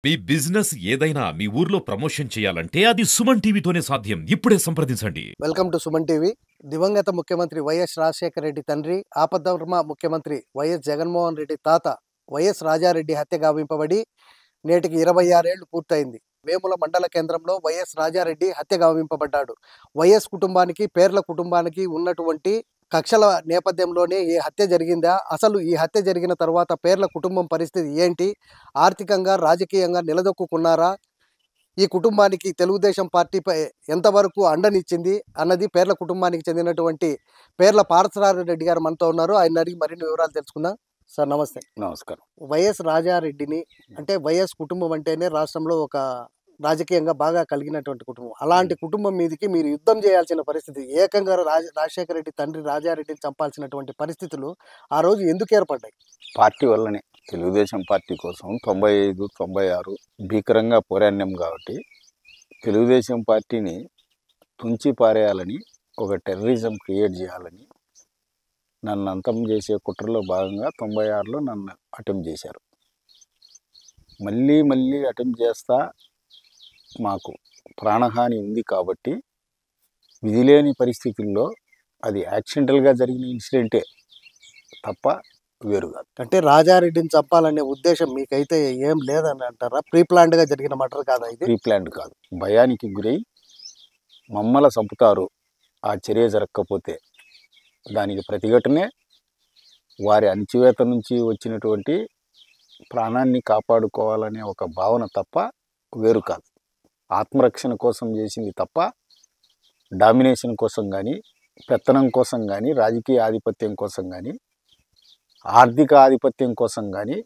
మీ business ఏదైనా మీ ఊర్లో promotion చేయాలంటే అది సుమన్ టీవీతోనే సాధ్యం. ఇప్పుడే సంప్రదించండి. Welcome to Suman TV. దివంగత ముఖ్యమంత్రి వైఎస్ రాజశేఖర రెడ్డి తండ్రి, ఆపద్ధర్మ ముఖ్యమంత్రి వైఎస్ జగన్మోహన్ రెడ్డి తాత వైఎస్ రాజారెడ్డి హత్య గావింపబడి నేటికి 26 ఏళ్లు పూర్తయింది. వేముల మండల కేంద్రంలో వైఎస్ రాజారెడ్డి హత్య గావింపబడ్డాడు. వైఎస్ కుటుంబానికి, పేర్ల కుటుంబానికి ఉన్నటువంటి కక్షల నేపథ్యంలోనే ఈ హత్య జరిగిందా? అసలు ఈ హత్య జరిగిన తర్వాత పేర్ల కుటుంబం పరిస్థితి ఏంటి? ఆర్థికంగా, రాజకీయంగా నిలదొక్కుకున్నారా? ఈ కుటుంబానికి తెలుగుదేశం పార్టీపై ఎంతవరకు అండనిచ్చింది అన్నది పేర్ల కుటుంబానికి చెందినటువంటి పేర్ల పార్థసారథి గారు మనతో ఉన్నారు. ఆయన అడిగి మరిన్ని వివరాలు తెలుసుకుందాం. సార్ నమస్తే. నమస్కారం. వైఎస్ రాజారెడ్డిని అంటే వైఎస్ కుటుంబం అంటేనే రాష్ట్రంలో ఒక రాజకీయంగా బాగా కలిగినటువంటి కుటుంబం. అలాంటి కుటుంబం మీదకి మీరు యుద్ధం చేయాల్సిన పరిస్థితి, ఏకంగా రాజశేఖర రెడ్డి తండ్రి రాజారెడ్డిని చంపాల్సినటువంటి పరిస్థితులు ఆ రోజు ఎందుకు ఏర్పడ్డాయి? పార్టీ వల్లనే, తెలుగుదేశం పార్టీ కోసం 95, 96 భీకరంగా పోరాడినాం కాబట్టి తెలుగుదేశం పార్టీని తుంచి పారేయాలని, ఒక టెర్రరిజం క్రియేట్ చేయాలని నన్ను అంతం చేసే కుట్రలో భాగంగా 96లో నన్ను అటెంప్ట్ చేశారు. మళ్ళీ అటెంప్ట్ చేస్తా, మాకు ప్రాణహాని ఉంది కాబట్టి విధిలేని పరిస్థితుల్లో అది యాక్సిడెంటల్గా జరిగిన ఇన్సిడెంటే తప్ప వేరు కాదు. అంటే రాజారెడ్డిని చంపాలనే ఉద్దేశం మీకైతే ఏం లేదని అంటారా? ప్రీ ప్లాన్డ్గా జరిగిన మటర్ కాదా ఇది? ప్రీ ప్లాన్డ్ కాదు, భయానికి గురై మమ్మల చంపుతారు ఆ చర్య జరగకపోతే దానికి ప్రతిఘటనే వారి అణచివేత నుంచి వచ్చినటువంటి ప్రాణాన్ని కాపాడుకోవాలనే ఒక భావన తప్ప వేరు కాదు. ఆత్మరక్షణ కోసం చేసింది తప్ప డామినేషన్ కోసం కానీ, పెత్తనం కోసం కానీ, రాజకీయ ఆధిపత్యం కోసం కానీ, ఆర్థిక ఆధిపత్యం కోసం కానీ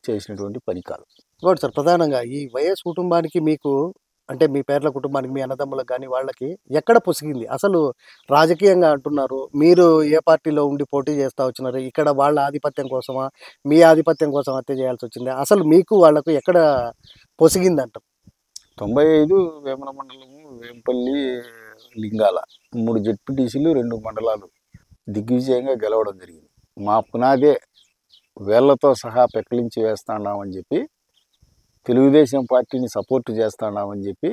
చేసినటువంటి పని కాదు. ఇంకోటి సార్, ప్రధానంగా ఈ వైఎస్ కుటుంబానికి, మీకు అంటే మీ పేర్ల కుటుంబానికి, మీ అన్నదమ్ములకు కానీ వాళ్ళకి ఎక్కడ పొసిగింది? అసలు రాజకీయంగా అంటున్నారు, మీరు ఏ పార్టీలో ఉండి పోటీ చేస్తూ వచ్చినారు? ఇక్కడ వాళ్ళ ఆధిపత్యం కోసమా, మీ ఆధిపత్యం కోసం హత్య చేయాల్సి వచ్చింది? అసలు మీకు వాళ్ళకు ఎక్కడ పొసిగింది అంటాం? 95 వేమన మండలము, వేంపల్లి, లింగాల 3 జెడ్పీటీసీలు, 2 మండలాలు దిగ్విజయంగా గెలవడం జరిగింది. మా పునాదే వేళ్లతో సహా పెక్కలించి వేస్తున్నామని చెప్పి, తెలుగుదేశం పార్టీని సపోర్ట్ చేస్తున్నామని చెప్పి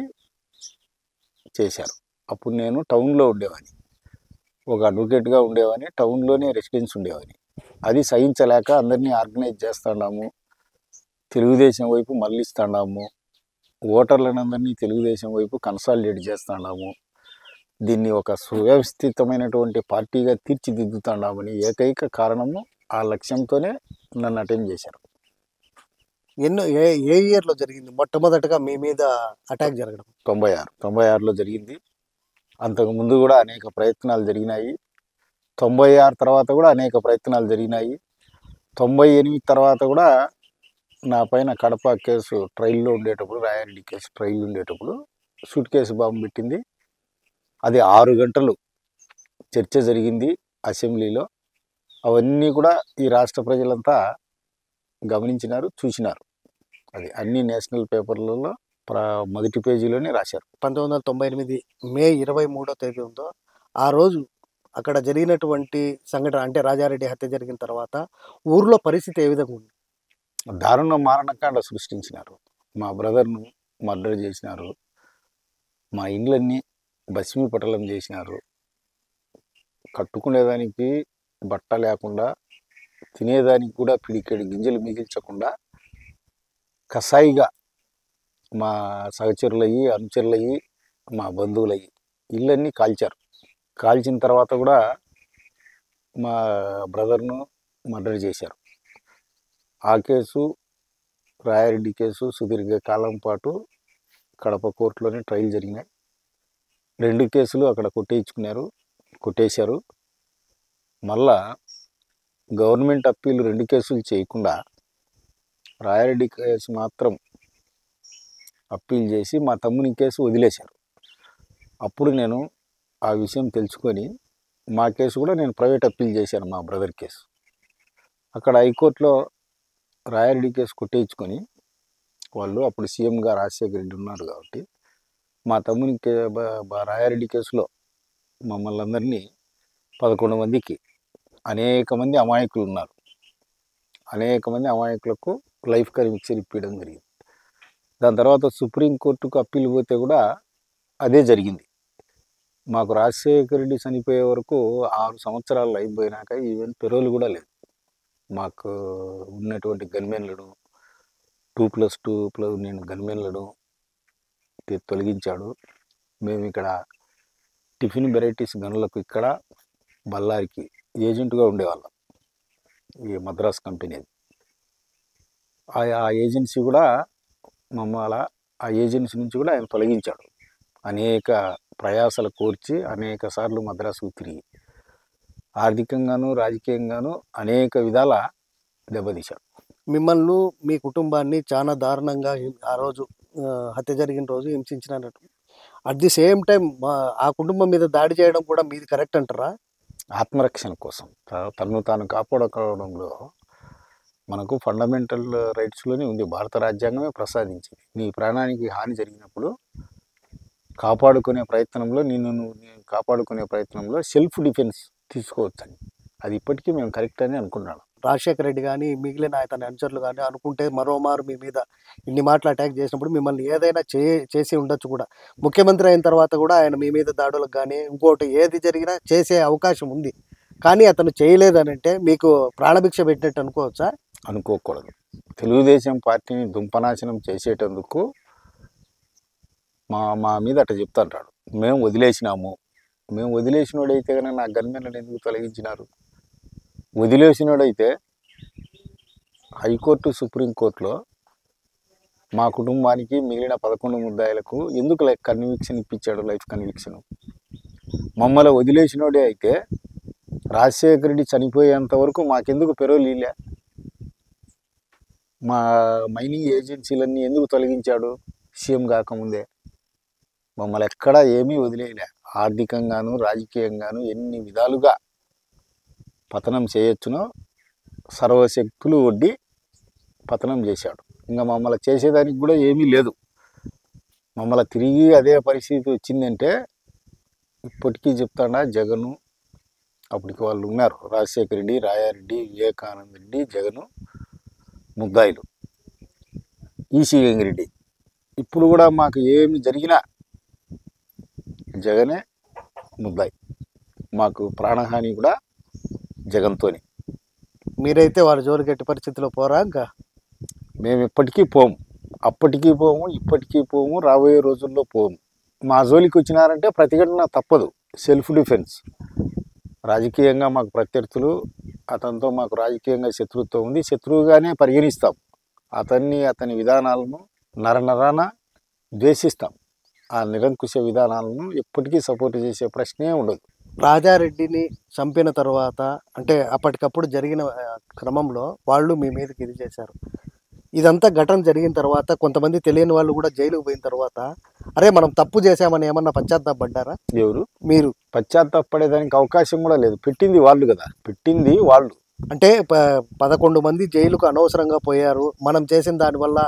చేశారు. అప్పుడు నేను టౌన్లో ఉండేవాడిని, ఒక అడ్వకేట్గా ఉండేవాడిని, టౌన్లోనే రెసిడెన్స్ ఉండేవాడిని. అది సహించలేక అందరినీ ఆర్గనైజ్ చేస్తున్నాము, తెలుగుదేశం వైపు మళ్ళిస్తున్నాము, ఓటర్లందరినీ తెలుగుదేశం వైపు కన్సాలిడేట్ చేస్తున్నాము, దీన్ని ఒక సువ్యవస్థితమైనటువంటి పార్టీగా తీర్చిదిద్దుతున్నామని ఏకైక కారణము, ఆ లక్ష్యంతోనే నన్ను అటెంప్ట్ చేశారు. ఏ ఇయర్లో జరిగింది మొట్టమొదటిగా మీ మీద అటాక్ జరగడం? 96లో జరిగింది. అంతకుముందు కూడా అనేక ప్రయత్నాలు జరిగినాయి. 96 తర్వాత కూడా అనేక ప్రయత్నాలు జరిగినాయి. 98 తర్వాత కూడా నా పైన కడప కేసు ట్రయల్లో ఉండేటప్పుడు, రాయారెడ్డి కేసు ట్రయల్ ఉండేటప్పుడు సూట్ కేసు బాంబు పెట్టింది. అది 6 గంటలు చర్చ జరిగింది అసెంబ్లీలో. అవన్నీ కూడా ఈ రాష్ట్ర ప్రజలంతా గమనించినారు, చూసినారు. అది అన్ని నేషనల్ పేపర్లలో మొదటి పేజీలోనే రాశారు. 1998 మే 23వ తేదీ ఉందో ఆ రోజు అక్కడ జరిగినటువంటి సంఘటన, అంటే రాజారెడ్డి హత్య జరిగిన తర్వాత ఊర్లో పరిస్థితి ఏ విధంగా ఉంది? దారుణ మారణకాండ సృష్టించినారు. మా బ్రదర్ను మర్డర్ చేసినారు, మా ఇండ్లన్నీ భస్మీపటలం చేసినారు, కట్టుకునేదానికి బట్ట లేకుండా, తినేదానికి కూడా పిడికెడు గింజలు మిగిల్చకుండా కసాయిగా మా సహచరులయ్యి, అనుచరులయ్యి, మా బంధువులయ్యి ఇళ్ళన్నీ కాల్చారు. కాల్చిన తర్వాత కూడా మా బ్రదర్ను మర్డర్ చేశారు. ఆ కేసు, రాయారెడ్డి కేసు సుదీర్ఘ కాలం పాటు కడప కోర్టులోనే ట్రయల్ జరిగినాయి. 2 కేసులు అక్కడ కొట్టేశారు. మళ్ళా గవర్నమెంట్ అప్పీల్ 2 కేసులు చేయకుండా రాయారెడ్డి కేసు మాత్రం అప్పీల్ చేసి మా తమ్ముని కేసు వదిలేశారు. అప్పుడు నేను ఆ విషయం తెలుసుకొని మా కేసు కూడా నేను ప్రైవేట్ అప్పీల్ చేశాను, మా బ్రదర్ కేసు. అక్కడ హైకోర్టులో రాయారెడ్డి కేసు కొట్టేయించుకొని, వాళ్ళు అప్పుడు సీఎంగా రాజశేఖర రెడ్డి ఉన్నారు కాబట్టి, మా తమ్ముని రాయారెడ్డి కేసులో మమ్మల్ని అందరినీ 11 మందికి, అనేక మంది అమాయకులు ఉన్నారు, అనేక మంది అమాయకులకు లైఫ్ కమిక్చర్ ఇప్పించడం జరిగింది. దాని తర్వాత సుప్రీంకోర్టుకు అప్పీల్ పోతే కూడా అదే జరిగింది. మాకు రాజశేఖర రెడ్డి చనిపోయే వరకు 6 సంవత్సరాలు అయిపోయినాక ఈవెన్ పెరోల్ కూడా లేదు. మాకు ఉన్నటువంటి గన్మెన్లను 2+2 నేను గన్మెన్లను తొలగించాడు. మేము ఇక్కడ టిఫిన్ వెరైటీస్ గనులకు ఇక్కడ బళ్ళారికి ఏజెంట్గా ఉండేవాళ్ళం. ఈ మద్రాస్ కంపెనీది ఆ ఏజెన్సీ కూడా మమ్మల్ని ఆ ఏజెన్సీ నుంచి కూడా ఆయన తొలగించాడు. అనేక ప్రయాసాలు కోర్చి అనేక సార్లు మద్రాసుకు తిరిగి ఆర్థికంగాను రాజకీయంగాను అనేక విధాల దెబ్బతీశాడు. మిమ్మల్ని మీ కుటుంబాన్ని చాలా దారుణంగా ఆ రోజు హత్య జరిగిన రోజు హింసించినట్టు. అట్ ది సేమ్ టైం ఆ కుటుంబం మీద దాడి చేయడం కూడా మీది కరెక్ట్ అంటారా? ఆత్మరక్షణ కోసం తను తాను కాపాడుకోవడంలో మనకు ఫండమెంటల్ రైట్స్లోనే ఉంది. భారత రాజ్యాంగమే ప్రసాదించింది. నీ ప్రాణానికి హాని జరిగినప్పుడు కాపాడుకునే ప్రయత్నంలో నేను కాపాడుకునే ప్రయత్నంలో సెల్ఫ్ డిఫెన్స్ తీసుకోవచ్చని, అది ఇప్పటికీ మేము కరెక్ట్ అని అనుకున్నాను. రాజశేఖర రెడ్డి కానీ మిగిలిన అతని అనుచరులు కానీ అనుకుంటే మరోమారు మీ మీద ఇన్ని మాటలు అటాక్ చేసినప్పుడు మిమ్మల్ని ఏదైనా చేసి ఉండొచ్చు కూడా. ముఖ్యమంత్రి అయిన తర్వాత కూడా ఆయన మీ మీద దాడులకు కానీ ఇంకోటి ఏది జరిగినా చేసే అవకాశం ఉంది. కానీ అతను చేయలేదని అంటే మీకు ప్రాణభిక్ష పెట్టినట్టు అనుకోవచ్చా? అనుకోకూడదు. తెలుగుదేశం పార్టీని దుంపనాశనం చేసేటందుకు మా మీద అట్లా చెప్తాంటాడు. మేము వదిలేసినోడైతే కనుక నా గన్మెన్లను ఎందుకు తొలగించినారు? వదిలేసినోడైతే హైకోర్టు సుప్రీంకోర్టులో మా కుటుంబానికి మిగిలిన 11 ముద్దాయిలకు ఎందుకు కన్విక్షన్ ఇప్పించాడు, లైఫ్ కన్విక్షన్. మమ్మల్ని వదిలేసినోడే అయితే రాజశేఖర రెడ్డి చనిపోయేంత వరకు మాకెందుకు పెరోల్ ఇలే? మా మైనింగ్ ఏజెన్సీలన్నీ ఎందుకు తొలగించాడు సీఎం కాకముందే? మమ్మల్ని ఎక్కడా ఏమీ వదిలేయలే. ఆర్థికంగాను రాజకీయంగాను ఎన్ని విధాలుగా పతనం చేయొచ్చునో సర్వశక్తులు ఒడ్డి పతనం చేశాడు. ఇంకా మమ్మల్ని చేసేదానికి కూడా ఏమీ లేదు. మమ్మల్ని తిరిగి అదే పరిస్థితి వచ్చిందంటే ఇప్పటికీ చెప్తాడా జగను, అప్పటికి వాళ్ళు ఉన్నారు, రాజశేఖర రెడ్డి, రాయారెడ్డి, వివేకానంద రెడ్డి, జగను ముద్దాయిలు, ఈసీ గంగిరెడ్డి. ఇప్పుడు కూడా మాకు ఏమి జరిగినా జగనే ముద్దాయి. మాకు ప్రాణహాని కూడా జగన్తోనే. మీరైతే వాళ్ళ జోలికి ఎట్టి పరిస్థితిలో పోరా? ఇంకా మేము ఇప్పటికీ పోము, అప్పటికీ పోము, ఇప్పటికీ పోము, రాబోయే రోజుల్లో పోము. మా జోలికి వచ్చినారంటే ప్రతిఘటన తప్పదు, సెల్ఫ్ డిఫెన్స్. రాజకీయంగా మాకు ప్రత్యర్థులు, అతనితో మాకు రాజకీయంగా శత్రుత్వం ఉంది, శత్రువుగానే పరిగణిస్తాం. అతని విధానాలను నరనరాన ద్వేషిస్తాం. ఆ నిరంకుశ విధానాలను ఎప్పటికీ సపోర్ట్ చేసే ప్రశ్నే ఉండదు. రాజారెడ్డిని చంపిన తర్వాత అంటే అప్పటికప్పుడు జరిగిన క్రమంలో వాళ్ళు మీ మీదకి ఇది చేశారు. ఇదంతా ఘటన జరిగిన తర్వాత కొంతమంది తెలియని వాళ్ళు కూడా జైలుకు పోయిన తర్వాత అరే మనం తప్పు చేశామని ఏమన్నా పశ్చాత్తాపడ్డారా? ఎవరు? మీరు. పశ్చాత్తాపడేదానికి అవకాశం కూడా లేదు. పెట్టింది వాళ్ళు కదా, పెట్టింది వాళ్ళు. అంటే 11 మంది జైలుకు అనవసరంగా పోయారు, మనం చేసిన దానివల్ల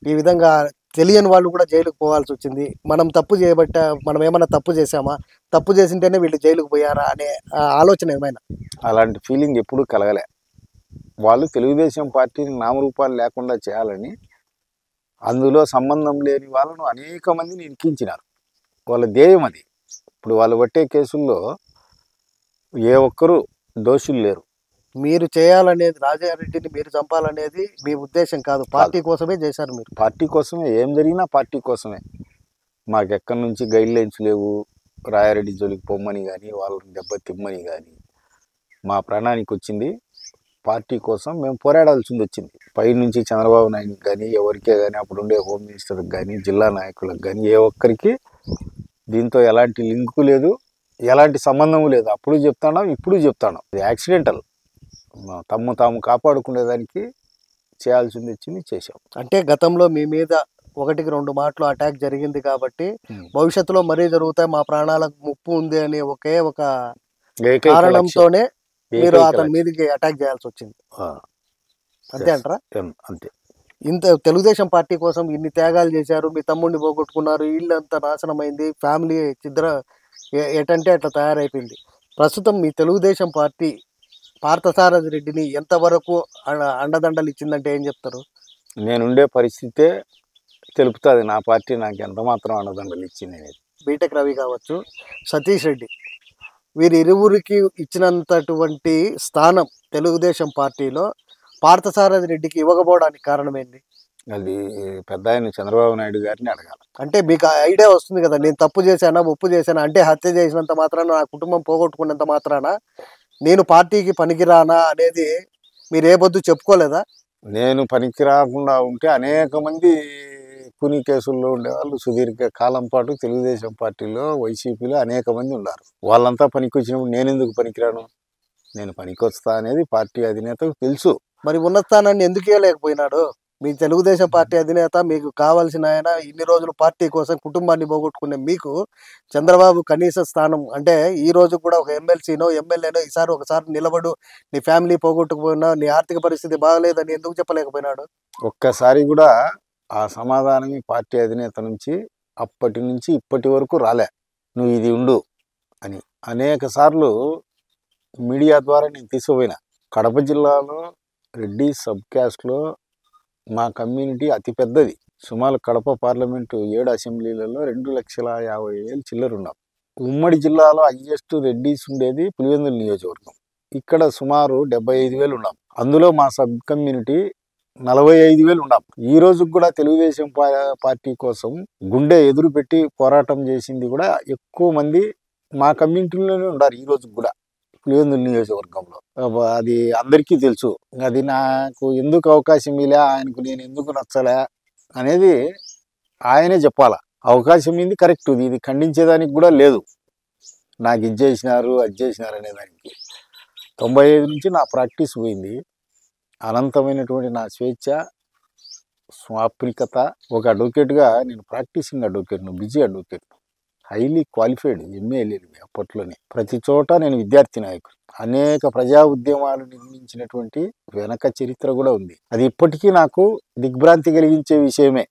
ఈ విధంగా తెలియని వాళ్ళు కూడా జైలుకు పోవాల్సి వచ్చింది, మనం తప్పు చేయబట్ట, మనం ఏమన్నా తప్పు చేసామా, తప్పు చేసింటేనే వీళ్ళు జైలుకు పోయారా అనే ఆలోచన ఏమైనా? అలాంటి ఫీలింగ్ ఎప్పుడూ కలగలే. వాళ్ళు తెలుగుదేశం పార్టీని నామరూపాలు లేకుండా చేయాలని అందులో సంబంధం లేని వాళ్ళను అనేక మందిని ఇరికించినారు. వాళ్ళ ధ్యేయం అది. ఇప్పుడు వాళ్ళు పట్టే కేసుల్లో ఏ ఒక్కరూ దోషులు లేరు. మీరు చేయాలనేది, రాజారెడ్డిని మీరు చంపాలనేది మీ ఉద్దేశం కాదు, పార్టీ కోసమే చేశారు మీరు. పార్టీ కోసమే, ఏం జరిగినా పార్టీ కోసమే. మాకెక్కడి నుంచి గైడ్ లైన్స్ లేవు రాయారెడ్డి జోలికి పొమ్మని కానీ వాళ్ళని దెబ్బతిమ్మని కానీ. మా ప్రాణానికి వచ్చింది పార్టీ కోసం, మేము పోరాడాల్సి వచ్చింది. పైనుంచి చంద్రబాబు నాయుడుకి కానీ ఎవరికే కానీ, అప్పుడుండే హోమ్ మినిస్టర్కి కానీ జిల్లా నాయకులకు కానీ ఏ ఒక్కరికి దీంతో ఎలాంటి లింకు లేదు, ఎలాంటి సంబంధము లేదు. అప్పుడు చెప్తాను, ఇప్పుడు చెప్తాను, ఇది యాక్సిడెంటల్. తాము కాపాడుకునేదానికి చేయాల్సింది వచ్చింది, చేసాం. అంటే గతంలో మీ మీద 1-2 మాటలు అటాక్ జరిగింది కాబట్టి భవిష్యత్తులో మరీ జరుగుతాయి, మా ప్రాణాలకు ముప్పు ఉంది అని ఒకే ఒక కారణంతోనే మీరు అతని మీదకి అటాక్ చేయాల్సి వచ్చింది. అంతే అంటారా? అంతే. ఇంత తెలుగుదేశం పార్టీ కోసం ఇన్ని త్యాగాలు చేశారు, మీ తమ్ముడిని పోగొట్టుకున్నారు, ఇల్లంతా నాశనమైంది, ఫ్యామిలీ ఎటంటే అట్లా తయారైపోయింది. ప్రస్తుతం మీ తెలుగుదేశం పార్టీ పార్థసారథి రెడ్డిని ఎంతవరకు అండదండలు ఇచ్చిందంటే ఏం చెప్తారు? నేనుండే పరిస్థితే తెలుపుతుంది నా పార్టీ నాకు ఎంత మాత్రం అండదండలు ఇచ్చింది అనేది. బీటెక్ రవి కావచ్చు, సతీష్ రెడ్డి, వీరి ఇరువురికి ఇచ్చినంతటువంటి స్థానం తెలుగుదేశం పార్టీలో పార్థసారథి రెడ్డికి ఇవ్వకపోవడానికి కారణం ఏంటి? అది పెద్ద ఆయన చంద్రబాబు నాయుడు గారిని అడగాలి. అంటే మీకు ఐడియా వస్తుంది కదా, నేను తప్పు చేశానా ఒప్పు చేశానా, అంటే హత్య చేసినంత మాత్రాన నా కుటుంబం పోగొట్టుకున్నంత మాత్రాన నేను పార్టీకి పనికిరానా అనేది మీరు ఏ పొద్దు చెప్పుకోలేదా? నేను పనికి రాకుండా ఉంటే అనేక మంది కూనీ కేసుల్లో ఉండేవాళ్ళు సుదీర్ఘ కాలం పాటు తెలుగుదేశం పార్టీలో వైసీపీలో అనేక మంది ఉన్నారు. వాళ్ళంతా పనికి వచ్చినప్పుడు నేను ఎందుకు పనికిరాను? నేను పనికి వస్తా అనేది పార్టీ అధినేతకు తెలుసు. మరి ఉన్న స్థానాన్ని ఎందుకు ఇవ్వలేకపోయినాడు? మీ తెలుగుదేశం పార్టీ అధినేత, మీకు కావాల్సిన ఆయన, ఇన్ని రోజులు పార్టీ కోసం కుటుంబాన్ని పోగొట్టుకునే మీకు చంద్రబాబు కనీస స్థానం అంటే ఈ రోజు కూడా ఒక ఎమ్మెల్సీనో ఎమ్మెల్యేనో ఈసారి ఒకసారి నిలబడు, నీ ఫ్యామిలీ పోగొట్టుకుపోయినా, నీ ఆర్థిక పరిస్థితి బాగలేదని ఎందుకు చెప్పలేకపోయినాడు? ఒక్కసారి కూడా ఆ సమాధానం పార్టీ అధినేత నుంచి అప్పటి నుంచి ఇప్పటి వరకు రాలే. నువ్వు ఇది ఉండు అని అనేక సార్లు మీడియా ద్వారా నేను తీసుకుపోయినా. కడప జిల్లాలో రెడ్డి సబ్ క్యాస్ట్లో మా కమ్యూనిటీ అతి పెద్దది. సుమారు కడప పార్లమెంటు 7 అసెంబ్లీలలో 2,50,000 చిల్లర ఉన్నాం. ఉమ్మడి జిల్లాలో హైయెస్ట్ రెడ్డిస్ ఉండేది పులివెందుల నియోజకవర్గం. ఇక్కడ సుమారు 75,000 ఉన్నాం. అందులో మా సబ్ కమ్యూనిటీ 45,000 ఉన్నాం. ఈ రోజు కూడా తెలుగుదేశం పార్టీ కోసం గుండె ఎదురు పెట్టి పోరాటం చేసింది కూడా ఎక్కువ మంది మా కమ్యూనిటీలోనే ఉన్నారు. ఈ రోజు కూడా పులివెందుల నియోజకవర్గంలో అది అందరికీ తెలుసు. అది నాకు ఎందుకు అవకాశం ఇలా, ఆయనకు నేను ఎందుకు నచ్చలే అనేది ఆయనే చెప్పాలా. అవకాశం ఏంది కరెక్ట్, ఇది ఖండించేదానికి కూడా లేదు. నాకు ఇది చేసినారు అది చేసినారు అనేదానికి 95 నుంచి నా ప్రాక్టీస్ పోయింది. అనంతమైనటువంటి నా స్వేచ్ఛ, స్వాప్నికత. ఒక అడ్వకేట్గా నేను ప్రాక్టీసింగ్ అడ్వకేట్ను, busy advocate, highly qualified, MA LLB అప్పట్లోనే. ప్రతి చోట నేను విద్యార్థి నాయకుడు. అనేక ప్రజా ఉద్యమాలు నిర్మించినటువంటి వెనక చరిత్ర కూడా ఉంది. అది ఇప్పటికీ నాకు దిగ్భ్రాంతి కలిగించే విషయమే.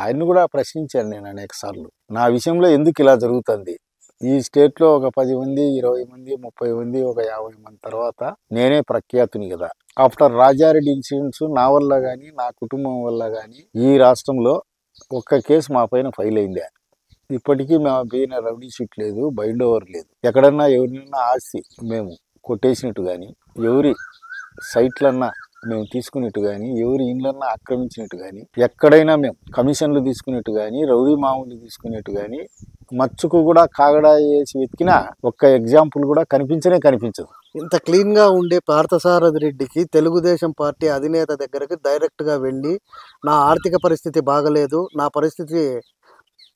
ఆయన్ని కూడా ప్రశ్నించాను నేను అనేక సార్లు, నా విషయంలో ఎందుకు ఇలా జరుగుతుంది? ఈ స్టేట్లో ఒక 10 మంది, 20 మంది, 30 మంది, ఒక 50 మంది తర్వాత నేనే ప్రఖ్యాతుని కదా. ఆఫ్టర్ రాజారెడ్డి ఇన్సిడెంట్స్ నా వల్ల కానీ నా కుటుంబం వల్ల కానీ ఈ రాష్ట్రంలో ఒక్క కేసు మా పైన ఫైల్ అయిందే. ఇప్పటికీ మా పైన రౌడీ షీట్ లేదు, బైండ్ ఓవర్ లేదు. ఎక్కడన్నా ఎవరినన్నా ఆస్తి మేము కొట్టేసినట్టు కానీ, ఎవరి సైట్లన్నా మేము తీసుకున్నట్టు కానీ, ఎవరి ఇండ్లన్నా ఆక్రమించినట్టు కానీ, ఎక్కడైనా మేము కమిషన్లు తీసుకున్నట్టు కానీ, రౌడీ మామూలు తీసుకున్నట్టు కానీ, మచ్చుకు కూడా కాగడా వేసి వెతికినా ఒక్క ఎగ్జాంపుల్ కూడా కనిపించదు. ఇంత క్లీన్గా ఉండే పార్థసారథి రెడ్డికి తెలుగుదేశం పార్టీ అధినేత దగ్గరికి డైరెక్ట్గా వెళ్ళి, నా ఆర్థిక పరిస్థితి బాగలేదు, నా పరిస్థితి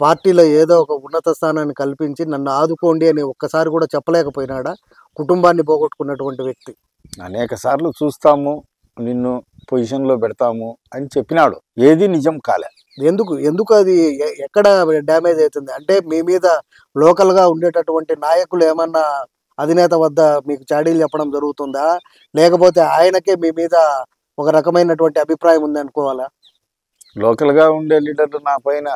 పార్టీలో ఏదో ఒక ఉన్నత స్థానాన్ని కల్పించి నన్ను ఆదుకోండి అని ఒక్కసారి కూడా చెప్పలేకపోయినాడా? కుటుంబాన్ని పోగొట్టుకున్నటువంటి వ్యక్తి అనేక సార్లు చూస్తాము, నిన్ను పొజిషన్లో పెడతాము అని చెప్పినాడు. ఏది నిజం కాలే. ఎందుకు అది ఎక్కడ డ్యామేజ్ అవుతుంది? అంటే మీ మీద లోకల్గా ఉండేటటువంటి నాయకులు ఏమన్నా అధినేత వద్ద మీకు చాడీలు చెప్పడం జరుగుతుందా, లేకపోతే ఆయనకే మీ మీద ఒక రకమైనటువంటి అభిప్రాయం ఉంది అనుకోవాలా? లోకల్గా ఉండే లీడర్లు నా పైన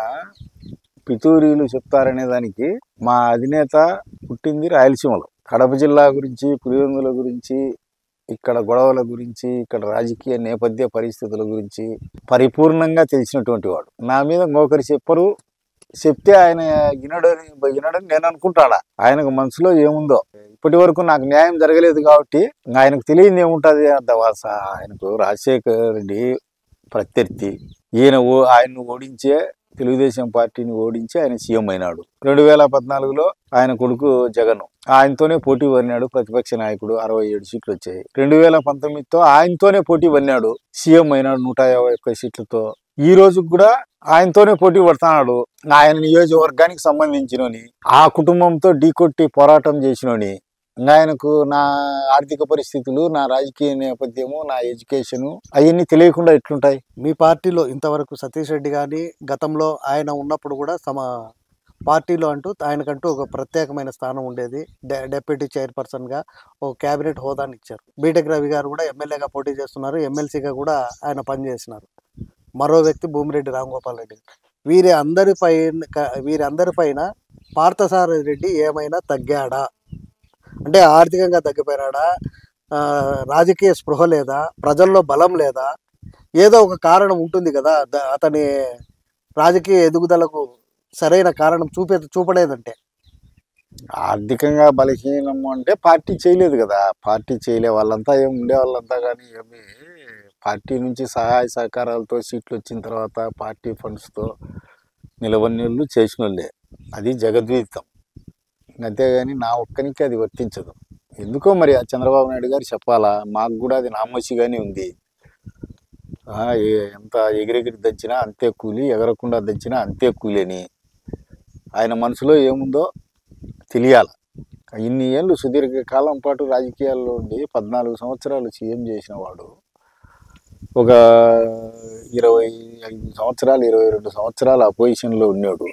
పితూరీలు చెప్తారనే దానికి మా అధినేత పుట్టింది రాయలసీమలో. కడప జిల్లా గురించి, పులివెందుల గురించి, ఇక్కడ గొడవల గురించి, ఇక్కడ రాజకీయ నేపథ్య పరిస్థితుల గురించి పరిపూర్ణంగా తెలిసినటువంటి వాడు. నా మీద ఇంకొకరు చెప్పరు, చెప్తే ఆయన వినడని నేను అనుకుంటాడా? ఆయనకు మనసులో ఏముందో. ఇప్పటి వరకు నాకు న్యాయం జరగలేదు కాబట్టి ఆయనకు తెలియదు ఏముంటుంది. ఆయనకు రాజశేఖర్ రెడ్డి ప్రత్యర్థి, ఆయన్ను ఓడించే, తెలుగుదేశం పార్టీని ఓడించి ఆయన సీఎం అయినాడు. 2014లో ఆయన కొడుకు జగన్ ఆయనతోనే పోటీ పడినాడు, ప్రతిపక్ష నాయకుడు, 67 సీట్లు వచ్చాయి. 2019తో ఆయనతోనే పోటీ పడినాడు, సీఎం అయినాడు 151 సీట్లతో. ఈ రోజు కూడా ఆయనతోనే పోటీ పడుతున్నాడు. ఆయన నియోజకవర్గానికి సంబంధించినోని, ఆ కుటుంబంతో ఢీకొట్టి పోరాటం చేసినోని. ఆయనకు నా ఆర్థిక పరిస్థితులు, నా రాజకీయ నేపథ్యము, నా ఎడ్యుకేషను అవన్నీ తెలియకుండా ఎట్లుంటాయి? మీ పార్టీలో ఇంతవరకు సతీష్ రెడ్డి కానీ గతంలో ఆయన ఉన్నప్పుడు కూడా పార్టీలో ఆయనకంటూ ఒక ప్రత్యేకమైన స్థానం ఉండేది. డెప్యూటీ చైర్పర్సన్గా ఒక క్యాబినెట్ హోదాని ఇచ్చారు. బీటెక్ రవి గారు కూడా ఎమ్మెల్యేగా పోటీ చేస్తున్నారు, ఎమ్మెల్సీగా కూడా ఆయన పనిచేసినారు. మరో వ్యక్తి భూమిరెడ్డి రాంగోపాల్ రెడ్డి. వీరందరిపైన పార్థసారథి రెడ్డి ఏమైనా తగ్గాడా? అంటే ఆర్థికంగా తగ్గిపోయినాడా, రాజకీయ స్పృహ లేదా, ప్రజల్లో బలం లేదా? ఏదో ఒక కారణం ఉంటుంది కదా అతని రాజకీయ ఎదుగుదలకు సరైన కారణం చూపలేదంటే? ఆర్థికంగా బలహీనం అంటే పార్టీ చేయలేదు కదా, పార్టీ చేయలే వాళ్ళంతా ఏమి ఉండే వాళ్ళంతా కానీ ఏమి పార్టీ నుంచి సహాయ సహకారాలతో సీట్లు వచ్చిన తర్వాత పార్టీ ఫండ్స్తో నిలవన్నీళ్ళు చేసిన వాళ్ళే, అది జగద్విదితం. అంతేగాని నా ఒక్కనికి అది వర్తించదు. ఎందుకో మరి ఆ చంద్రబాబు నాయుడు గారు చెప్పాలా, మాకు కూడా అది నామోషిగానే ఉంది. ఎంత ఎగిరెగిరి దంచినా అంతే కూలి, ఎగరకుండా దంచినా అంతే కూలి అని ఆయన మనసులో ఏముందో తెలియాల. ఇన్ని ఏళ్ళు సుదీర్ఘ కాలం పాటు రాజకీయాల్లో ఉండి 14 సంవత్సరాలు సీఎం చేసిన వాడు, ఒక 25 సంవత్సరాలు 22 సంవత్సరాలు అపోజిషన్లో ఉన్నాడు,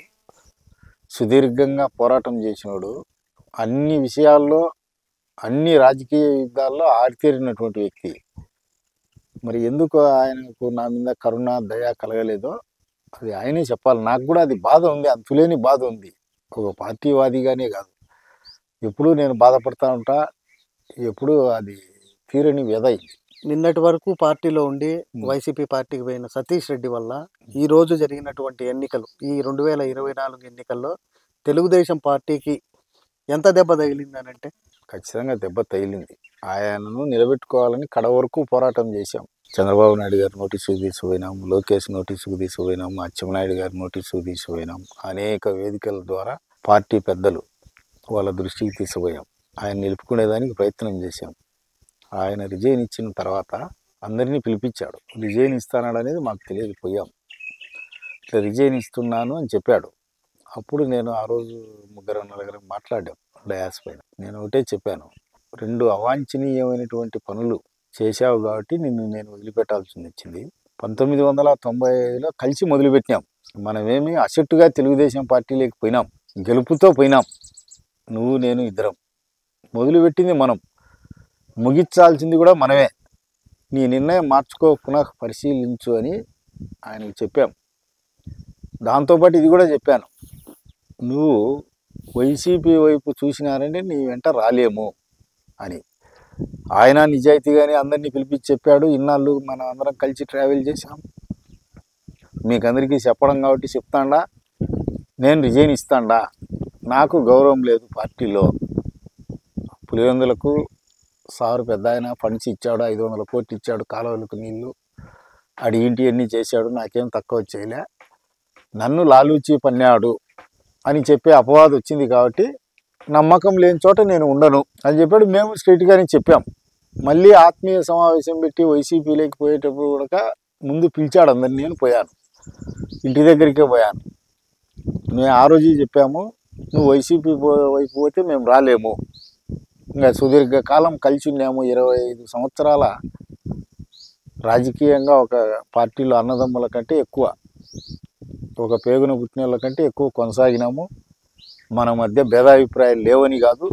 సుదీర్ఘంగా పోరాటం చేసినాడు, అన్ని విషయాల్లో అన్ని రాజకీయ యుద్ధాల్లో ఆరితేరినటువంటి వ్యక్తి. మరి ఎందుకు ఆయనకు నా మీద కరుణ దయ కలగలేదో అది ఆయనే చెప్పాలి. నాకు కూడా అది బాధ ఉంది, అంతులేని బాధ ఉంది. ఒక పార్టీవాదిగానే కాదు, ఎప్పుడూ నేను బాధపడతా ఉంటా, ఎప్పుడూ అది తీరని వ్యధ. నిన్నటి వరకు పార్టీలో ఉండి వైసీపీ పార్టీకి పోయిన సతీష్ రెడ్డి వల్ల ఈ రోజు జరిగినటువంటి ఎన్నికలు, ఈ 2024 ఎన్నికల్లో తెలుగుదేశం పార్టీకి ఎంత దెబ్బ తగిలిందనంటే? ఖచ్చితంగా దెబ్బ తగిలింది. ఆయనను నిలబెట్టుకోవాలని కడ వరకు పోరాటం చేశాం. చంద్రబాబు నాయుడు గారు నోటీసుకు తీసుకుపోయినాం, లోకేష్ నోటీసుకు తీసుకుపోయినాం, అచ్చెన్నాయుడు గారు నోటీసుకు తీసుకుపోయినాం, అనేక వేదికల ద్వారా పార్టీ పెద్దలు వాళ్ళ దృష్టికి తీసుకుపోయాం. ఆయన నిలుపుకునేదానికి ప్రయత్నం చేశాం. ఆయన రిజైన్ ఇచ్చిన తర్వాత అందరినీ పిలిపించాడు. రిజైన్ ఇస్తానాడు అనేది మాకు తెలియదు, పోయాం. ఇట్లా రిజైన్ ఇస్తున్నాను అని చెప్పాడు. అప్పుడు నేను ఆ రోజు 3-4 మాట్లాడాం డయాస్ పైన. నేను ఒకటే చెప్పాను, 2 అవాంఛనీయమైనటువంటి పనులు చేశావు కాబట్టి నిన్ను నేను వదిలిపెట్టాల్సి వచ్చింది. 1995లో కలిసి మొదలుపెట్టినాం. మనమేమి అసెట్టుగా తెలుగుదేశం పార్టీలోకి పోయినాం, గెలుపుతో పోయినాం. నువ్వు నేను ఇద్దరం మొదలుపెట్టింది మనం, ముగించాల్సింది కూడా మనమే. నీ నిర్ణయం మార్చుకోకుండా పరిశీలించు అని ఆయనకు చెప్పాం. దాంతోపాటు ఇది కూడా చెప్పాను, నువ్వు వైసీపీ వైపు చూసినారంటే నీ వెంట రాలేము అని. ఆయన నిజాయితీగానే అందరినీ పిలిపించి చెప్పాడు. ఇన్నాళ్ళు మనం అందరం కలిసి ట్రావెల్ చేశాం, మీకు అందరికీ చెప్పడం కాబట్టి చెప్తాండా, నేను రిజైన్ ఇస్తాండా, నాకు గౌరవం లేదు పార్టీలో. పులివెందులకు సారు పెద్ద ఆయన ఫండ్స్ ఇచ్చాడు, 500 కోట్లు ఇచ్చాడు, కాలువలకు నీళ్లు అడిగింటి అన్నీ చేశాడు, నాకేం తక్కువ చేయలే, నన్ను లాలూచి పన్నాడు అని చెప్పి అపవాదం వచ్చింది కాబట్టి నమ్మకం లేని చోట నేను ఉండను అని చెప్పాడు. మేము స్ట్రైట్గానే చెప్పాం. మళ్ళీ ఆత్మీయ సమావేశం పెట్టి వైసీపీలోకి పోయేటప్పుడు కూడా ముందు పిలిచాడు అందరిని. నేను పోయాను, ఇంటి దగ్గరికే పోయాను. మేము ఆ రోజు చెప్పాము, నువ్వు వైసీపీ వైపు పోతే మేము రాలేము, ఇంకా సుదీర్ఘకాలం కలిసి ఉన్నాము, 25 సంవత్సరాల రాజకీయంగా ఒక పార్టీలో అన్నదమ్ముల కంటే ఎక్కువ, ఒక పేగున పుట్టిన వాళ్ళ కంటే ఎక్కువ కొనసాగినాము. మన మధ్య భేదాభిప్రాయాలు లేవని కాదు,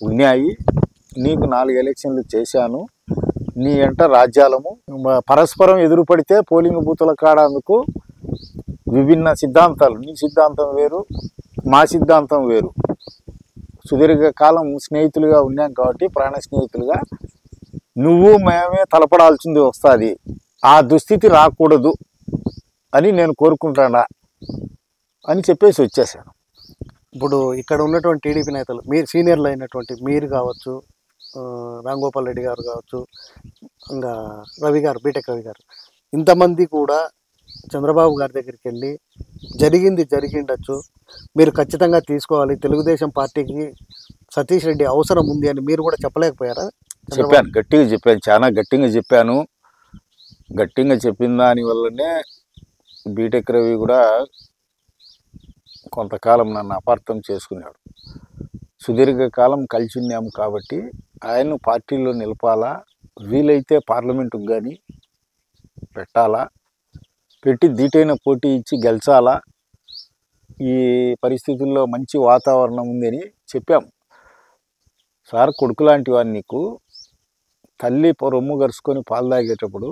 ఉన్నాయి. నీకు 4 ఎలక్షన్లు చేశాను, నీ వెంట రాజ్యాలము పరస్పరం ఎదురుపడితే పోలింగ్ బూతుల కాడందుకు విభిన్న సిద్ధాంతాలు, నీ సిద్ధాంతం వేరు, మా సిద్ధాంతం వేరు. సుదీర్ఘకాలం స్నేహితులుగా ఉన్నాం కాబట్టి, ప్రాణ స్నేహితులుగా నువ్వు మేమే తలపడాల్సింది వస్తుంది. ఆ దుస్థితి రాకూడదు అని నేను కోరుకుంటానా అని చెప్పేసి వచ్చేసాను. ఇప్పుడు ఇక్కడ ఉన్నటువంటి టీడీపీ నేతలు, మీరు సీనియర్లు అయినటువంటి మీరు కావచ్చు, రాంగోపాల్ రెడ్డి గారు కావచ్చు, ఇంకా రవి గారు, బీటెక్ రవి గారు, ఇంతమంది కూడా చంద్రబాబు గారి దగ్గరికి వెళ్ళి జరిగిండొచ్చు, మీరు ఖచ్చితంగా తీసుకోవాలి, తెలుగుదేశం పార్టీకి సతీష్ రెడ్డి అవసరం ఉంది అని మీరు కూడా చెప్పలేకపోయారా? చెప్పాను, గట్టిగా చెప్పాను, చాలా గట్టిగా చెప్పాను. గట్టిగా చెప్పిన దాని వల్లనే బీటెక్ రవి కూడా కొంతకాలం నన్ను అపార్థం చేసుకున్నాడు. సుదీర్ఘకాలం కలిసి ఉన్నాము కాబట్టి ఆయన్ను పార్టీలో నిలపాలా, వీలైతే పార్లమెంటుకు కానీ పెట్టాలా, పెట్టి ధీటైన పోటీ ఇచ్చి గెలిచాలా, ఈ పరిస్థితుల్లో మంచి వాతావరణం ఉందని చెప్పాం. సార్, కొడుకు లాంటి వాడిని నీకు, తల్లి రొమ్ము గరుచుకొని పాలు తాగేటప్పుడు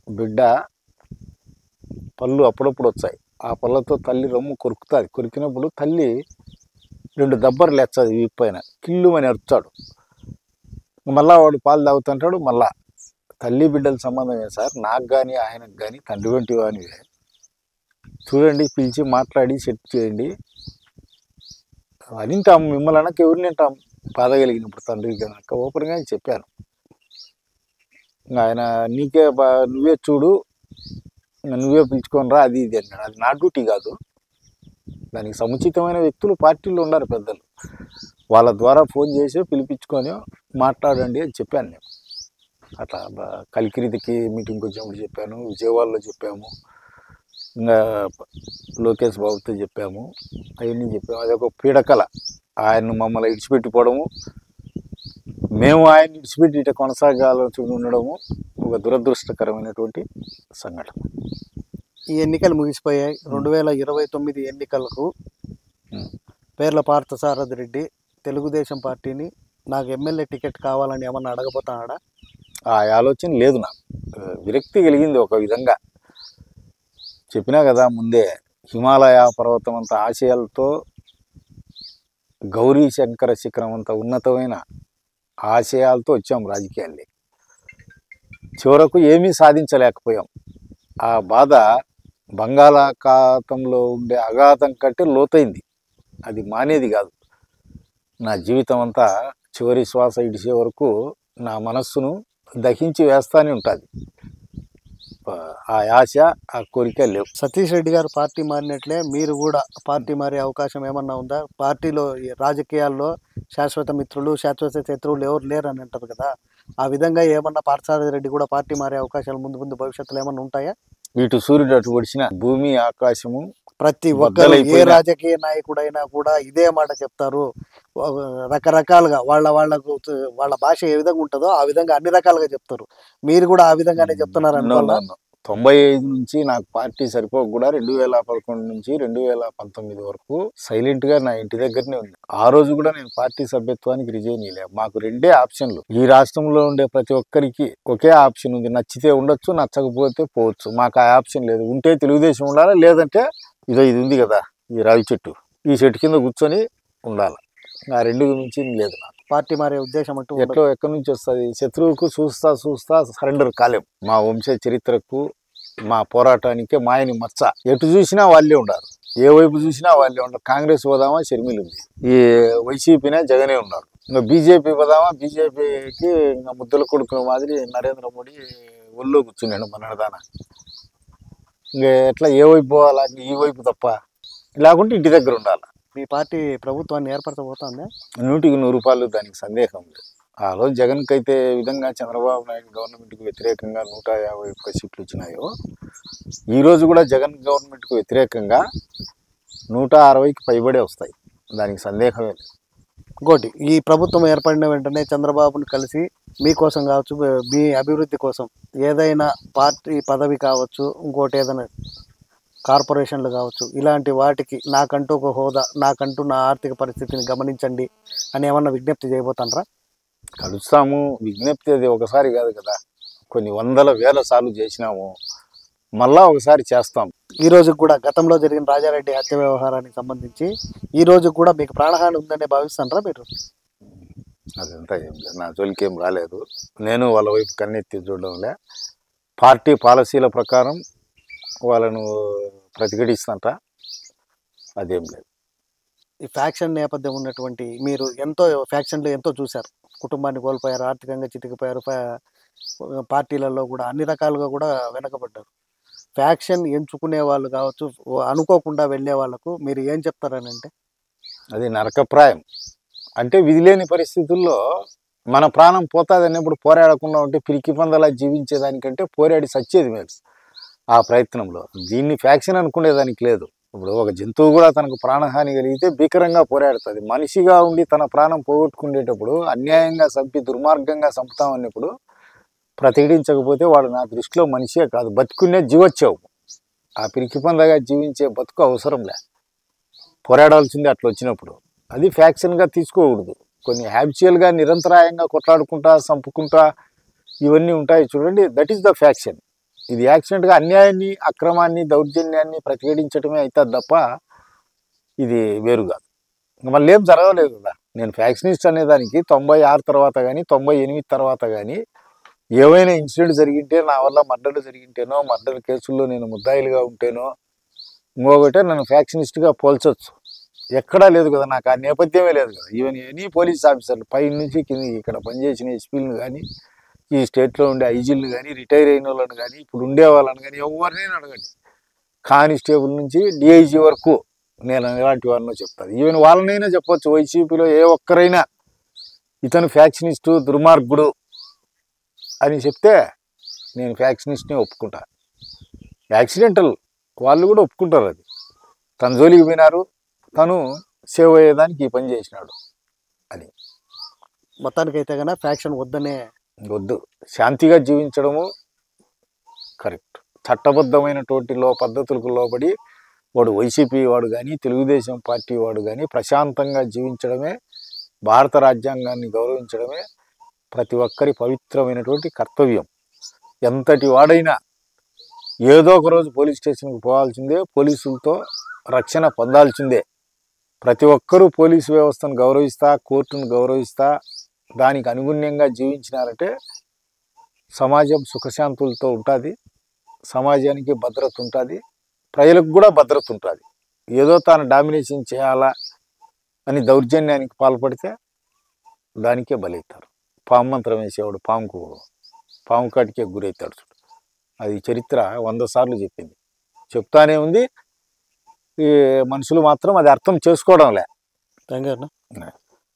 బిడ్డ పళ్ళు అప్పుడప్పుడు వచ్చాయి, ఆ పళ్ళతో తల్లి రొమ్ము కొరుకుతుంది. కొరికినప్పుడు తల్లి 2 దెబ్బలు లేస్తుంది వీపు పైన, కిల్లుమని అరుస్తాడు. మళ్ళా వాడు పాలు తాగుతుంటాడు. మళ్ళా తల్లి బిడ్డల సంబంధమే సార్, నాకు కానీ ఆయనకు కానీ తండ్రి వంటి వానివే. చూడండి, పిలిచి మాట్లాడి సెట్ చేయండి అని వింటాం. మిమ్మల్ని అనక ఎవరిని వింటాం? బాధ కలిగినప్పుడు తండ్రికి కనుక ఓపెన్గా చెప్పాను. ఇంకా ఆయన నువ్వే చూడు, ఇంకా నువ్వే పిలుచుకొని రా, అది ఇది అన్నాడు. అది నా డ్యూటీ కాదు. దానికి సముచితమైన వ్యక్తులు పార్టీలో ఉన్నారు, పెద్దలు. వాళ్ళ ద్వారా ఫోన్ చేసి పిలిపించుకొని మాట్లాడండి అని చెప్పాను నేను. అట్లా కలికిరిదికి మీటింగ్కి వచ్చినప్పుడు చెప్పాను, విజయవాడలో చెప్పాము, ఇంకా లోకేష్ బాబుతో చెప్పాము, అవన్నీ చెప్పాము. అదొక పీడకల. ఆయన్ను మమ్మల్ని ఇడిచిపెట్టిపోవడము, మేము ఆయన ఇడిచిపెట్టి ఇట కొనసాగాల్సి ఉండడము ఒక దురదృష్టకరమైనటువంటి సంఘటన. ఈ ఎన్నికలు ముగిసిపోయాయి. 2029 ఎన్నికలకు పేర్ల పార్థసారథి రెడ్డి తెలుగుదేశం పార్టీని నాకు ఎమ్మెల్యే టికెట్ కావాలని ఏమన్నా అడగబోతున్నాడా? ఆ ఆలోచన లేదు నాకు. విరక్తి కలిగింది ఒక విధంగా. చెప్పినా కదా ముందే, హిమాలయ పర్వతం అంత ఆశయాలతో, గౌరీ శంకర శిఖరం అంత ఉన్నతమైన ఆశయాలతో వచ్చాం రాజకీయాల్ని. చివరకు ఏమీ సాధించలేకపోయాం. ఆ బాధ బంగాళాఖాతంలో ఉండే అఘాతం కంటే లోతైంది. అది మానేది కాదు. నా జీవితం అంతా చివరి శ్వాస ఇడిసే వరకు నా మనస్సును దహించి వేస్తానే ఉంటుంది. ఆ ఆశ, ఆ కోరిక లేవు. సతీష్ రెడ్డి గారు పార్టీ మారినట్లే మీరు కూడా పార్టీ మారే అవకాశం ఏమన్నా ఉందా? పార్టీలో రాజకీయాల్లో శాశ్వత మిత్రులు, శాశ్వత శత్రువులు ఎవరు లేరు అని అంటారు కదా, ఆ విధంగా ఏమన్నా పార్థసారథి రెడ్డి కూడా పార్టీ మారే అవకాశాలు ముందు ముందు భవిష్యత్తులో ఏమన్నా ఉంటాయా? ఇటు సూర్యుడు అటు ఒడిచిన భూమి ఆకాశము ప్రతి ఒక్కరు, ఏ రాజకీయ నాయకుడైనా కూడా ఇదే మాట చెప్తారు. రకరకాలుగా వాళ్ళ భాష ఏ విధంగా ఉంటుందో ఆ విధంగా అన్ని రకాలుగా చెప్తారు. మీరు కూడా ఆ విధంగానే చెప్తున్నారు అనుకోవాలా? 95 నుంచి నాకు పార్టీ సరిపోక కూడా 2011 నుంచి 2019 వరకు సైలెంట్ గా నా ఇంటి దగ్గరనే ఉంది. ఆ రోజు కూడా నేను పార్టీ సభ్యత్వానికి రిజైన్ ఇవ్వలేదు. మాకు రెండే ఆప్షన్లు. ఈ రాష్ట్రంలో ఉండే ప్రతి ఒక్కరికి ఒకే ఆప్షన్ ఉంది. నచ్చితే ఉండొచ్చు, నచ్చకపోతే పోవచ్చు. మాకు ఆ ఆప్షన్ లేదు. ఉంటే తెలుగుదేశం ఉండాలి, లేదంటే ఇది ఉంది కదా, ఈ రావి చెట్టు, ఈ చెట్టు కింద కూర్చొని ఉండాలి. ఆ రెండు మించి లేదు నాకు. పార్టీ మారే ఉద్దేశం అంటూ ఎక్కడి నుంచి వస్తుంది? శత్రువుకు చూస్తా సరెండర్ కాలేం. మా వంశ చరిత్రకు, మా పోరాటానికి మాయని మచ్చ. ఎటు చూసినా వాళ్ళే ఉన్నారు, ఏ వైపు చూసినా వాళ్ళే ఉన్నారు. కాంగ్రెస్ పోదామా షర్మిల ఉంది, ఈ వైసీపీనే జగనే ఉన్నారు. ఇంకా బీజేపీ పోదామా, బీజేపీకి ఇంకా ముద్దల కొడుకుల మాదిరి నరేంద్ర మోడీ ఒళ్ళో కూర్చున్నాడు మనదాన. ఇంకా ఎట్లా ఏ వైపు పోవాలా? ఈ వైపు తప్ప, లేకుంటే ఇంటి దగ్గర ఉండాలి. మీ పార్టీ ప్రభుత్వాన్ని ఏర్పరచబోతుందా? 100కి 100 రూపాయలు, దానికి సందేహం లేదు. ఆ రోజు జగన్కి అయితే విధంగా చంద్రబాబు నాయుడు గవర్నమెంట్కి వ్యతిరేకంగా 151 సీట్లు వచ్చినాయో, ఈరోజు కూడా జగన్ గవర్నమెంట్కి వ్యతిరేకంగా 160కి పైబడే వస్తాయి. దానికి సందేహమే లేదు. ఇంకోటి, ఈ ప్రభుత్వం ఏర్పడిన వెంటనే చంద్రబాబును కలిసి మీకోసం కావచ్చు, మీ అభివృద్ధి కోసం ఏదైనా పార్టీ పదవి కావచ్చు, ఇంకోటి ఏదైనా కార్పొరేషన్లు కావచ్చు, ఇలాంటి వాటికి నాకంటూ ఒక హోదా, నాకంటూ నా ఆర్థిక పరిస్థితిని గమనించండి అని ఏమన్నా విజ్ఞప్తి చేయబోతాండ్రా? కలుస్తాము. విజ్ఞప్తి అది ఒకసారి కాదు కదా, కొన్ని వందల వేల సార్లు చేసినాము. మళ్ళా ఒకసారి చేస్తాం. ఈ రోజు కూడా గతంలో జరిగిన రాజారెడ్డి హత్య వ్యవహారానికి సంబంధించి ఈ రోజు కూడా మీకు ప్రాణహాని ఉందనే భావిస్తాండ్రా మీరు? అదంతా ఏం లేదు, నా జోలికి ఏం రాలేదు. నేను వాళ్ళ వైపు కన్నెత్తి చూడడంలే. పార్టీ పాలసీల ప్రకారం వాళ్ళను ప్రతిఘటిస్తుంట, అదేం లేదు. ఈ ఫ్యాక్షన్ నేపథ్యం ఉన్నటువంటి మీరు ఫ్యాక్షన్లు ఎంతో చూశారు. కుటుంబాన్ని కోల్పోయారు, ఆర్థికంగా చితికిపోయారు, పార్టీలలో కూడా అన్ని రకాలుగా కూడా వెనకబడ్డారు. ఫ్యాక్షన్ ఎంచుకునే వాళ్ళు కావచ్చు, అనుకోకుండా వెళ్ళే వాళ్ళకు మీరు ఏం చెప్తారని అంటే, అది నరకప్రాయం. అంటే విధిలేని పరిస్థితుల్లో మన ప్రాణం పోతుంది అన్నప్పుడు పోరాడకుండా ఉంటే పిరికి పందలా జీవించేదానికంటే పోరాడి సచ్చేది మేలు. ఆ ప్రయత్నంలో దీన్ని ఫ్యాక్షన్ అనుకునేదానికి లేదు. ఇప్పుడు ఒక జంతువు కూడా తనకు ప్రాణహాని కలిగితే భీకరంగా పోరాడుతుంది. మనిషిగా ఉండి తన ప్రాణం పోగొట్టుకునేటప్పుడు, అన్యాయంగా చంపి దుర్మార్గంగా చంపుతామన్నప్పుడు ప్రతిఘటించకపోతే వాడు నా దృష్టిలో మనిషే కాదు, బతుకునే జీవోత్సవం. ఆ పిరికి పందగా జీవించే బతుకు అవసరంలే. పోరాడాల్సిందే అట్లా వచ్చినప్పుడు. అది ఫ్యాక్షన్గా తీసుకోకూడదు. కొన్ని హ్యాబిచువల్గా నిరంతరాయంగా కొట్లాడుకుంటా, చంపుకుంటా ఇవన్నీ ఉంటాయి చూడండి, దట్ ఈస్ ద ఫ్యాక్షన్. ఇది యాక్సిడెంట్గా అన్యాయాన్ని, అక్రమాన్ని, దౌర్జన్యాన్ని ప్రతిఘటించడమే అవుతుంది తప్ప ఇది వేరు కాదు. మళ్ళీ ఏం జరగలేదు కదా. నేను ఫ్యాక్షనిస్ట్ అనేదానికి 96 తర్వాత కానీ 98 తర్వాత కానీ ఏవైనా ఇన్సిడెంట్ జరిగింటే, నా వల్ల మర్డర్లు జరిగింటేనో, మర్డర్ కేసుల్లో నేను ముద్దాయిలుగా ఉంటేనో, ఇంకొకటే నన్ను ఫ్యాక్షనిస్ట్గా పోల్చొచ్చు. ఎక్కడా లేదు కదా, నాకు ఆ నేపథ్యమే లేదు కదా. ఈవెన్ ఎనీ పోలీస్ ఆఫీసర్లు పై నుంచి కింద ఇక్కడ పనిచేసిన ఎస్పీలను కానీ, ఈ స్టేట్లో ఉండే ఐజీలను కానీ, రిటైర్ అయిన వాళ్ళని కానీ, ఇప్పుడు ఉండే వాళ్ళని కానీ ఎవరినైనా అడగండి. కానిస్టేబుల్ నుంచి డిఐజీ వరకు నేను ఎలాంటి వారినో చెప్తాను. ఈవెన్ వాళ్ళనైనా చెప్పొచ్చు, వైసీపీలో ఏ ఒక్కరైనా ఇతను ఫ్యాక్షనిస్టు దుర్మార్గుడు అని చెప్తే నేను ఫ్యాక్షనిస్ట్ని ఒప్పుకుంటా. యాక్సిడెంటల్ వాళ్ళు కూడా ఒప్పుకుంటారు. అది తన జోలికి పోయినారు, తను సేవ్ అయ్యేదానికి ఈ పని చేసినాడు అని. మొత్తానికైతే కన్నా ఫ్యాక్షన్ వద్దనే, వద్దు, శాంతిగా జీవించడము కరెక్ట్. చట్టబద్ధమైనటువంటి పద్ధతులకు లోబడి వాడు వైసీపీ వాడు కానీ, తెలుగుదేశం పార్టీ వాడు కానీ ప్రశాంతంగా జీవించడమే, భారత రాజ్యాంగాన్ని గౌరవించడమే ప్రతి ఒక్కరి పవిత్రమైనటువంటి కర్తవ్యం. ఎంతటి వాడైనా ఏదో ఒక రోజు పోలీస్ స్టేషన్కి పోవాల్సిందే, పోలీసులతో రక్షణ పొందాల్సిందే. ప్రతి ఒక్కరూ పోలీసు వ్యవస్థను గౌరవిస్తా, కోర్టును గౌరవిస్తా, దానికి అనుగుణ్యంగా జీవించినారంటే సమాజం సుఖశాంతులతో ఉంటుంది, సమాజానికి భద్రత ఉంటుంది, ప్రజలకు కూడా భద్రత ఉంటుంది. ఏదో తాను డామినేషన్ చేయాలా అని దౌర్జన్యానికి పాల్పడితే దానికే బలవుతారు. పాము మంత్రం వేసేవాడు పాము కాటికే గురవుతాడు. అది చరిత్ర 100 సార్లు చెప్పింది, చెప్తానే ఉంది. ఈ మనుషులు మాత్రం అది అర్థం చేసుకోవడంలే.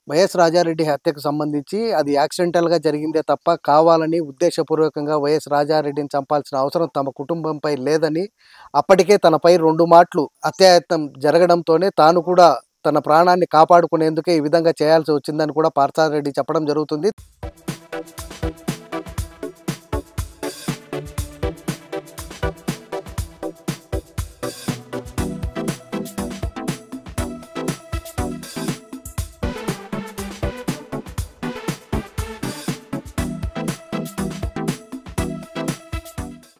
వైఎస్ రాజారెడ్డి హత్యకు సంబంధించి అది యాక్సిడెంటల్గా జరిగిందే తప్ప కావాలని ఉద్దేశపూర్వకంగా వైఎస్ రాజారెడ్డిని చంపాల్సిన అవసరం తమ కుటుంబంపై లేదని, అప్పటికే తనపై 2 మాటలు అత్యాయత్నం జరగడంతోనే తాను కూడా తన ప్రాణాన్ని కాపాడుకునేందుకే ఈ విధంగా చేయాల్సి వచ్చిందని కూడా పార్థసారథి చెప్పడం జరుగుతుంది.